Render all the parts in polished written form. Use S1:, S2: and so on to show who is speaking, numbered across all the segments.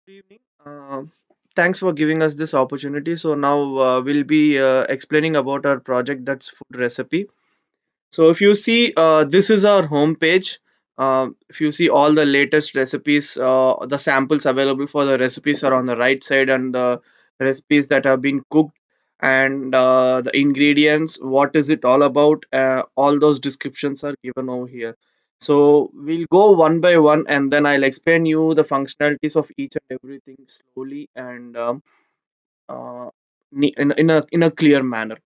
S1: Good evening. Thanks for giving us this opportunity. So now we'll be explaining about our project, that's food recipe. So if you see, this is our home page. If you see all the latest recipes, the samples available for the recipes are on the right side, and the recipes that have been cooked and the ingredients, what is it all about? All those descriptions are given over here. So we'll go one by one, and then I'll explain you the functionalities of each and everything slowly and uh, in a clear manner.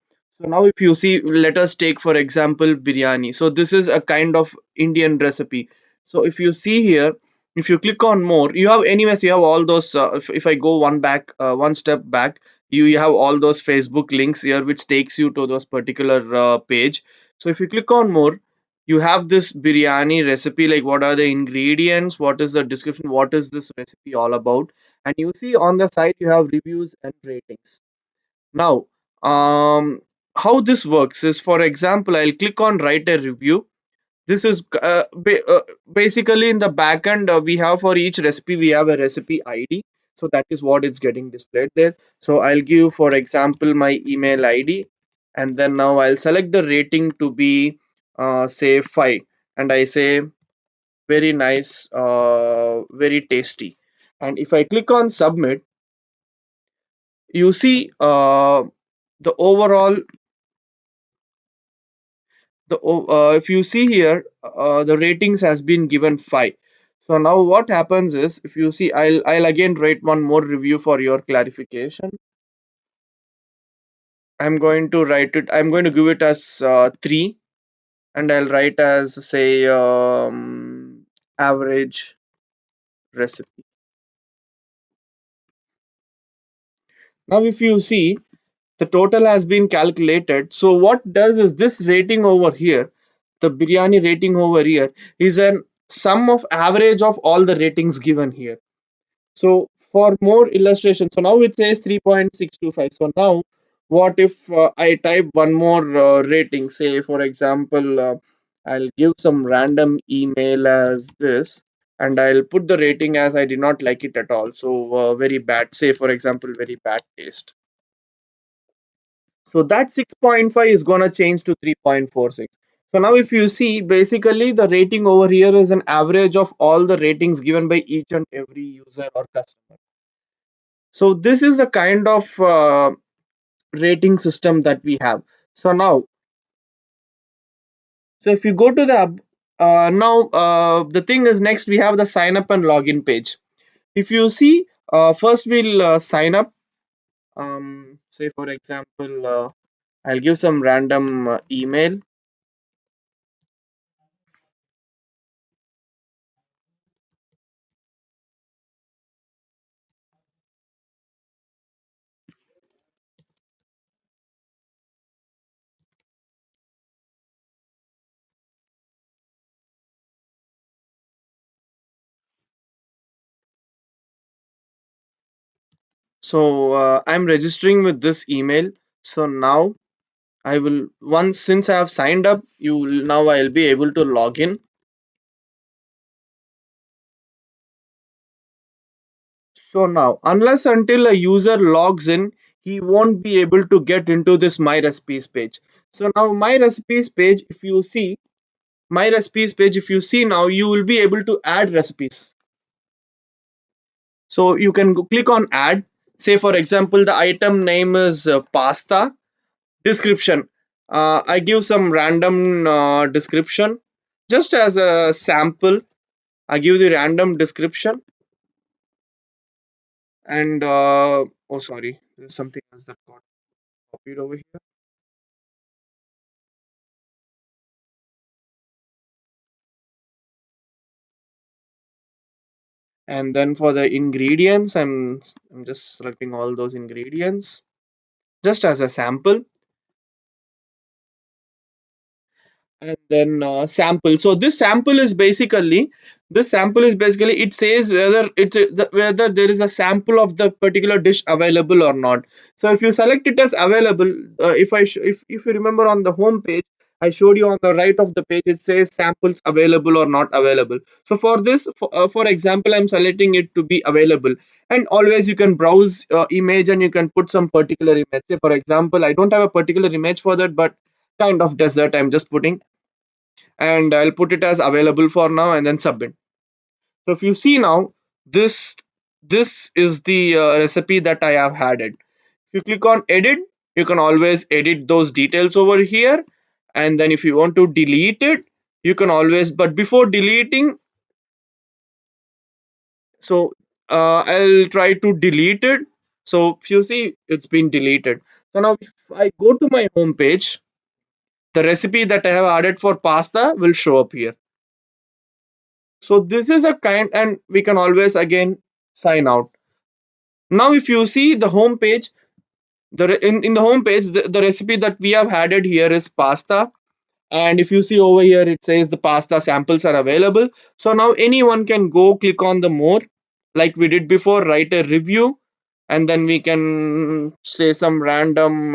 S1: So now if you see, let us take for example biryani. So this is a kind of Indian recipe. So if you see here, if you click on more, you have, anyways, you have all those if I go one step back, you have all those Facebook links here which takes you to those particular page. So if you click on more, you have this biryani recipe, like what are the ingredients, what is the description, what is this recipe all about, and you see on the side you have reviews and ratings. Now, how this works is, for example, I'll click on write a review. This is basically in the backend, we have for each recipe we have a recipe ID. So that is what it's getting displayed there. So I'll give, for example, my email ID, and then now I'll select the rating to be say 5, and I say very nice, very tasty. And if I click on submit, you see the overall if you see here, the ratings has been given 5. So now what happens is, if you see, I'll again write one more review for your clarification. I'm going to give it as 3, and I'll write as, say, average recipe. Now if you see, the total has been calculated. So what does is, this rating over here, the biryani rating over here, is an sum of average of all the ratings given here. So for more illustration, so now it says 3.625. So now what if I type one more rating, say for example, I'll give some random email as this, and I'll put the rating as I did not like it at all. So very bad, say for example, very bad taste. So that 6.5 is going to change to 3.46. So now if you see, basically the rating over here is an average of all the ratings given by each and every user or customer. So this is the kind of rating system that we have. So now, so if you go to the now the thing is, next we have the sign up and login page. If you see, first we'll sign up. Say for example, I'll give some random email. So I'm registering with this email. So now I will, once since I have signed up, you will, now I'll be able to log in. So now, unless until a user logs in, he won't be able to get into this My Recipes page. So now My Recipes page, if you see, My Recipes page, if you see now, you will be able to add recipes. So you can click on add. Say for example, the item name is pasta. Description. I give some random description just as a sample. I give the random description, and oh sorry, there's something else that got copied over here. And then for the ingredients, I'm just selecting all those ingredients just as a sample. And then sample. So this sample is basically, it says whether whether there is a sample of the particular dish available or not. So if you select it as available, if you remember on the home page, I showed you on the right of the page, it says samples available or not available. So for this, for example, I'm selecting it to be available. And always you can browse image and you can put some particular image. Say for example, I don't have a particular image for that, but kind of desert I'm just putting, and I'll put it as available for now and then submit. So if you see now, this this is the recipe that I have added. If you click on edit, you can always edit those details over here. And then if you want to delete it, you can always, but before deleting, so I'll try to delete it. So if you see, it's been deleted. So now if I go to my home page, the recipe that I have added for pasta will show up here. So this is a kind, and we can always again sign out. Now if you see the home page, in the home page, the recipe that we have added here is pasta. And if you see over here, it says the pasta samples are available. So now anyone can go click on the more, like we did before, write a review, and then we can say some random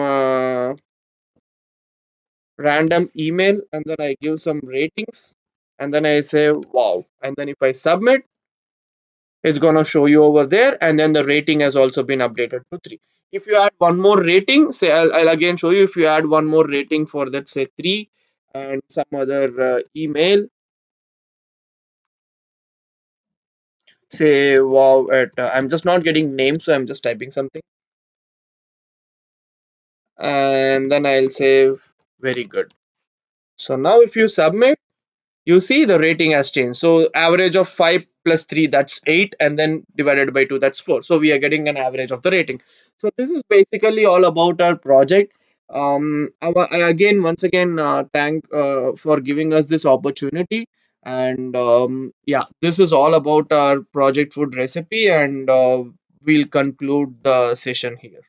S1: email, and then I give some ratings, and then I say wow, and then if I submit, it's gonna show you over there, and then the rating has also been updated to 3. If you add one more rating, say I'll again show you. If you add one more rating for that, say 3, and some other email, say wow at I'm just not getting names, so I'm just typing something, and then I'll say very good. So now if you submit, you see the rating has changed. So average of 5 plus 3, that's 8, and then divided by 2, that's 4. So we are getting an average of the rating. So this is basically all about our project. I again once again thank for giving us this opportunity. And yeah, this is all about our project food recipe, and we'll conclude the session here.